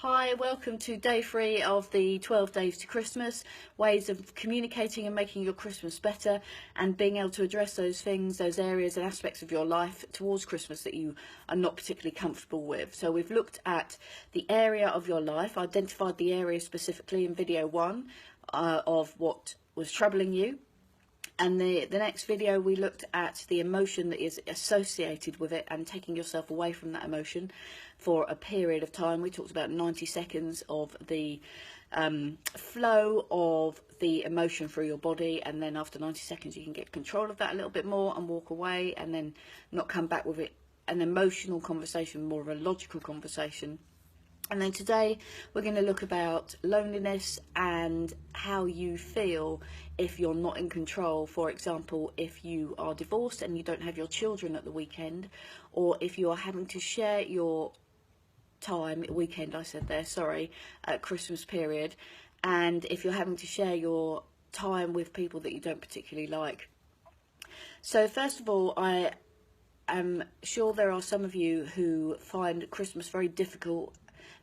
Hi, welcome to day 3 of the 12 days to Christmas, ways of communicating and making your Christmas better and being able to address those things, those areas and aspects of your life towards Christmas that you are not particularly comfortable with. So we've looked at the area of your life, identified the area specifically in video 1 of what was troubling you. And the next video we looked at the emotion that is associated with it and taking yourself away from that emotion for a period of time. We talked about 90 seconds of the flow of the emotion through your body, and then after 90 seconds you can get control of that a little bit more and walk away and then not come back with it an emotional conversation, more of a logical conversation. And then today we're going to look about loneliness and how you feel if you're not in control. For example, if you are divorced and you don't have your children at the weekend, or if you are having to share your time, weekend I said there, sorry, at Christmas period, and if you're having to share your time with people that you don't particularly like. So first of all, I am sure there are some of you who find Christmas very difficult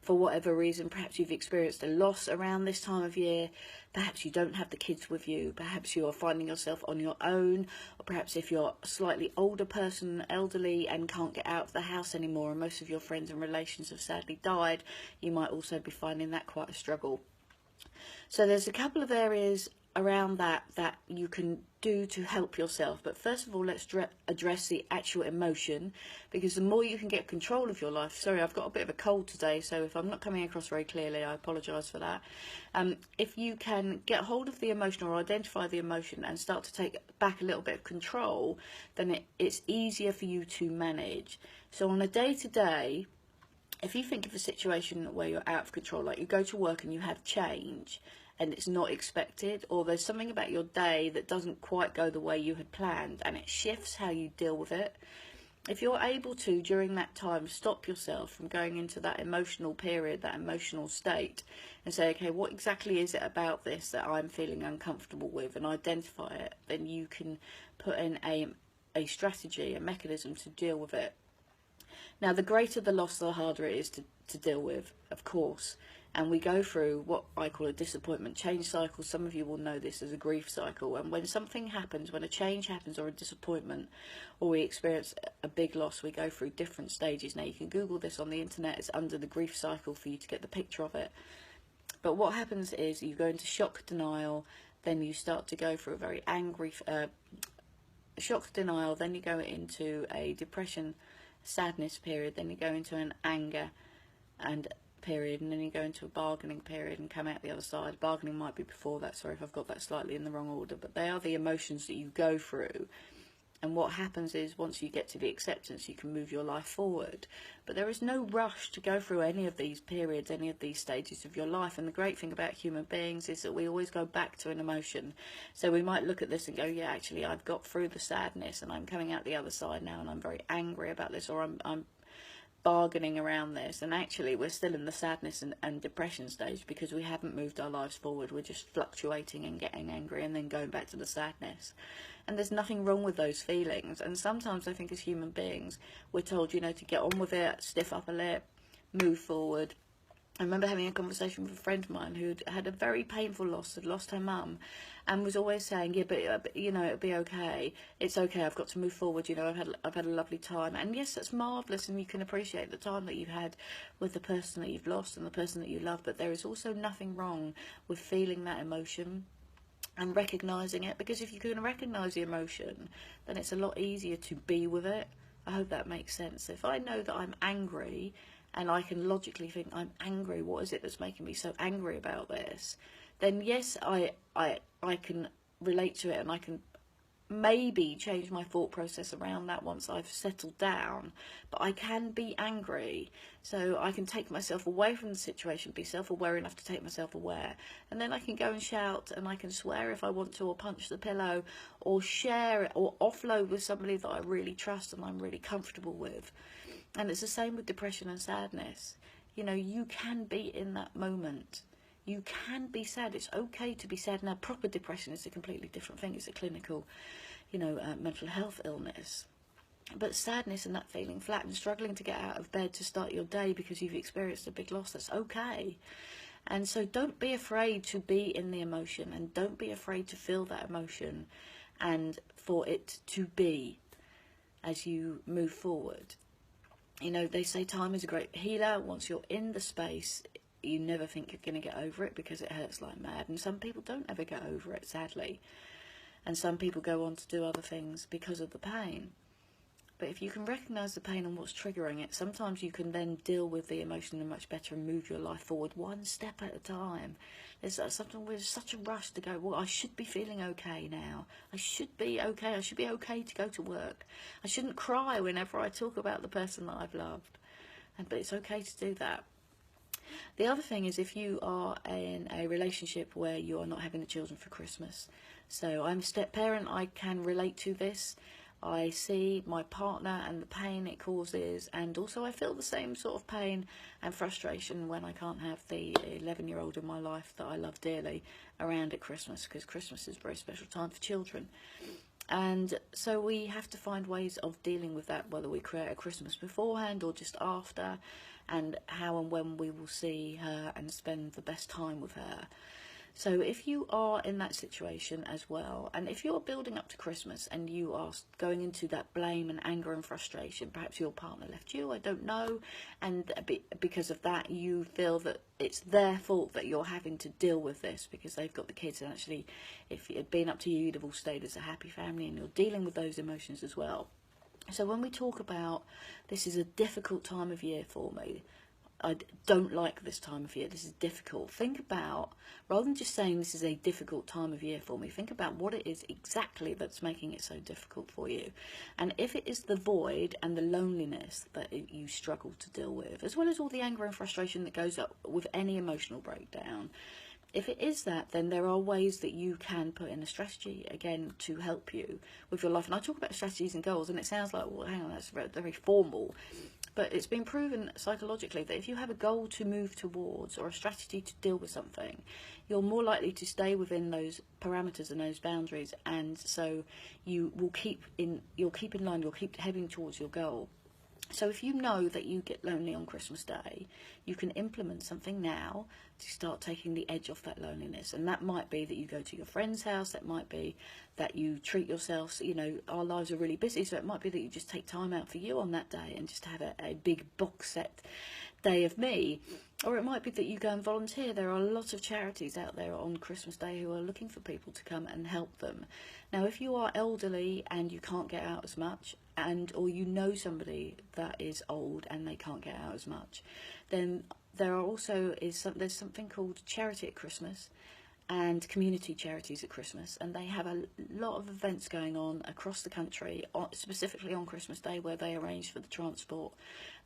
for whatever reason. Perhaps you've experienced a loss around this time of year, perhaps you don't have the kids with you, perhaps you are finding yourself on your own, or perhaps if you're a slightly older person, elderly, and can't get out of the house anymore and most of your friends and relations have sadly died, you might also be finding that quite a struggle. So there's a couple of areas around that you can do to help yourself, but first of all let's address the actual emotion, because the more you can get control of your life. Sorry, I've got a bit of a cold today, so if I'm not coming across very clearly, I apologise for that. If you can get hold of the emotion or identify the emotion and start to take back a little bit of control, then it's easier for you to manage. So on a day-to-day, if you think of a situation where you're out of control, like you go to work and you have change and it's not expected, or there's something about your day that doesn't quite go the way you had planned and it shifts how you deal with it, if you're able to during that time stop yourself from going into that emotional period, that emotional state, and say, okay, what exactly is it about this that I'm feeling uncomfortable with, and identify it, then you can put in a strategy, a mechanism to deal with it. Now, the greater the loss, the harder it is to deal with, of course. And we go through what I call a disappointment change cycle. Some of you will know this as a grief cycle. And when something happens, when a change happens or a disappointment, or we experience a big loss, we go through different stages. Now, you can Google this on the internet. It's under the grief cycle for you to get the picture of it. But what happens is you go into shock denial, then you start to go through a very angry shock denial, then you go into a depression, sadness period, then you go into an anger and period, and then you go into a bargaining period and come out the other side. Bargaining might be before that, sorry if I've got that slightly in the wrong order, but they are the emotions that you go through. And what happens is once you get to the acceptance, you can move your life forward. But there is no rush to go through any of these periods, any of these stages of your life. And the great thing about human beings is that we always go back to an emotion. So we might look at this and go, yeah, actually, I've got through the sadness and I'm coming out the other side now and I'm very angry about this, or I'm bargaining around this, and actually we're still in the sadness and depression stage because we haven't moved our lives forward. We're just fluctuating and getting angry and then going back to the sadness. And there's nothing wrong with those feelings, and sometimes I think as human beings we're told, you know, to get on with it, stiff upper lip, move forward. I remember having a conversation with a friend of mine who had a very painful loss, had lost her mum, and was always saying, yeah, but you know, it'll be okay. It's okay. I've got to move forward. You know, I've had a lovely time, and yes, that's marvelous, and you can appreciate the time that you've had with the person that you've lost and the person that you love. But there is also nothing wrong with feeling that emotion and recognizing it, because if you can recognize the emotion, then it's a lot easier to be with it. I hope that makes sense. If I know that I'm angry, and I can logically think, I'm angry, what is it that's making me so angry about this? Then yes, I can relate to it, and I can maybe change my thought process around that once I've settled down. But I can be angry, so I can take myself away from the situation, be self-aware enough to take myself aware, and then I can go and shout, and I can swear if I want to, or punch the pillow, or share it, or offload with somebody that I really trust and I'm really comfortable with. And it's the same with depression and sadness. You know, you can be in that moment. You can be sad. It's okay to be sad. Now, proper depression is a completely different thing. It's a clinical, you know, mental health illness. But sadness and that feeling flat and struggling to get out of bed to start your day because you've experienced a big loss, that's okay. And so don't be afraid to be in the emotion, and don't be afraid to feel that emotion and for it to be as you move forward. You know, they say time is a great healer. Once you're in the space, you never think you're going to get over it because it hurts like mad. And some people don't ever get over it, sadly. And some people go on to do other things because of the pain. But if you can recognise the pain and what's triggering it, sometimes you can then deal with the emotion much better and move your life forward one step at a time. There's something with such a rush to go, well, I should be feeling okay now. I should be okay. I should be okay to go to work. I shouldn't cry whenever I talk about the person that I've loved. But it's okay to do that. The other thing is if you are in a relationship where you are not having the children for Christmas. So I'm a step parent, I can relate to this. I see my partner and the pain it causes, and also I feel the same sort of pain and frustration when I can't have the 11-year-old in my life that I love dearly around at Christmas, because Christmas is a very special time for children. And so we have to find ways of dealing with that, whether we create a Christmas beforehand or just after, and how and when we will see her and spend the best time with her. So if you are in that situation as well, and if you're building up to Christmas and you are going into that blame and anger and frustration, perhaps your partner left you, I don't know, and because of that you feel that it's their fault that you're having to deal with this because they've got the kids, and actually if it had been up to you, you'd have all stayed as a happy family, and you're dealing with those emotions as well. So when we talk about this is a difficult time of year for me, I don't like this time of year, this is difficult. Think about, rather than just saying this is a difficult time of year for me, think about what it is exactly that's making it so difficult for you. And if it is the void and the loneliness that you struggle to deal with, as well as all the anger and frustration that goes up with any emotional breakdown, if it is that, then there are ways that you can put in a strategy, again, to help you with your life. And I talk about strategies and goals, and it sounds like, well, hang on, that's very formal. But it's been proven psychologically that if you have a goal to move towards or a strategy to deal with something, you're more likely to stay within those parameters and those boundaries, and so you will you'll keep in line, you'll keep heading towards your goal. So if you know that you get lonely on Christmas Day, you can implement something now to start taking the edge off that loneliness. And that might be that you go to your friend's house, that might be that you treat yourself. You know, our lives are really busy, so it might be that you just take time out for you on that day and just have a big box set day of me. Or it might be that you go and volunteer. There are a lot of charities out there on Christmas Day who are looking for people to come and help them. Now, if you are elderly and you can't get out as much, or you know somebody that is old and they can't get out as much, then there's something called Charity at Christmas and community charities at Christmas, and they have a lot of events going on across the country, specifically on Christmas Day, where they arrange for the transport.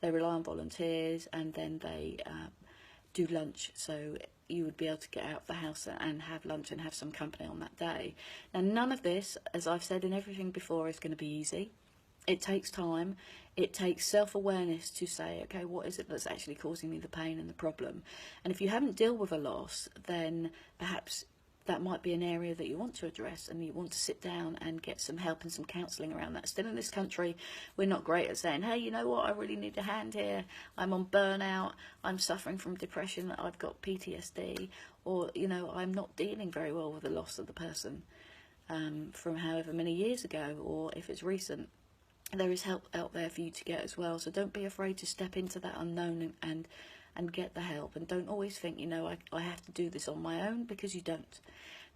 They rely on volunteers, and then they do lunch, so you would be able to get out of the house and have lunch and have some company on that day. Now, none of this, as I've said in everything before, is going to be easy. It takes time. It takes self-awareness to say, okay, what is it that's actually causing me the pain and the problem? And if you haven't dealt with a loss, then perhaps that might be an area that you want to address, and you want to sit down and get some help and some counselling around that. Still, in this country, we're not great at saying, hey, you know what, I really need a hand here. I'm on burnout. I'm suffering from depression. I've got PTSD. Or, you know, I'm not dealing very well with the loss of the person from however many years ago, or if it's recent. There is help out there for you to get as well, so don't be afraid to step into that unknown and get the help. And don't always think, you know, I have to do this on my own, because you don't.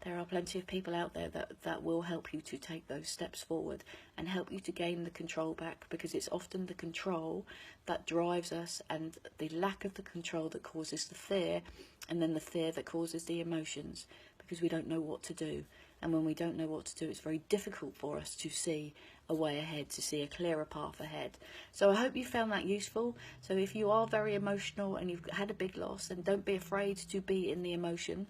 There are plenty of people out there that will help you to take those steps forward and help you to gain the control back, because it's often the control that drives us, and the lack of the control that causes the fear, and then the fear that causes the emotions, because we don't know what to do. And when we don't know what to do, it's very difficult for us to see a way ahead, to see a clearer path ahead. So I hope you found that useful. So if you are very emotional and you've had a big loss, then don't be afraid to be in the emotion.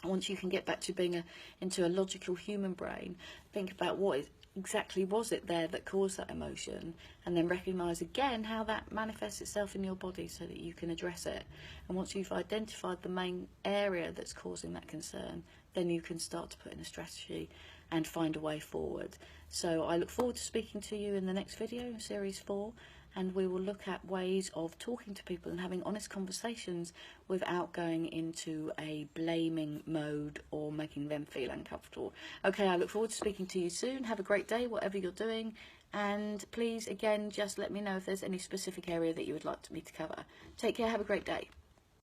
Once you can get back to being into a logical human brain, think about what exactly was it there that caused that emotion, and then recognise again how that manifests itself in your body so that you can address it. And once you've identified the main area that's causing that concern, then you can start to put in a strategy and find a way forward. So I look forward to speaking to you in the next video, series 4, and we will look at ways of talking to people and having honest conversations without going into a blaming mode or making them feel uncomfortable. Okay, I look forward to speaking to you soon. Have a great day, whatever you're doing, and please, again, just let me know if there's any specific area that you would like me to cover. Take care, have a great day.